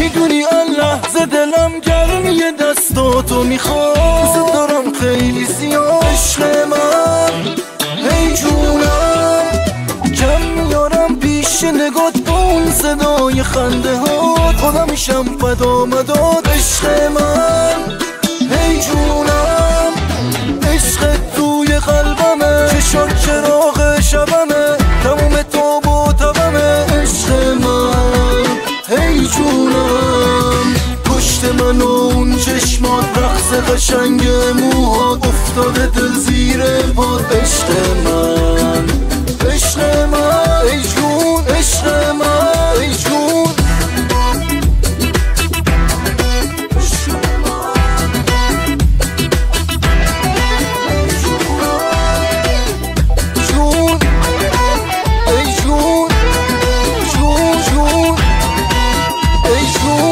میدونی الله ز دلم گرمی دستاتو میخوام دوست دارم خیلی زیاد عشق من ای جونم کم میارم پیش نگات با اون صدای خنده هات خودم میشم فدا مداد عشق من ای جونم عشق توی قلبمه چشات چراغ شبمه تموم تاب و تبمه عشق من ای جونم پشت من و اون چشمات رقص قشنگ موهات افتاده دل زیر پات عشق من عشق من ای جون عشق من ای جون ای جون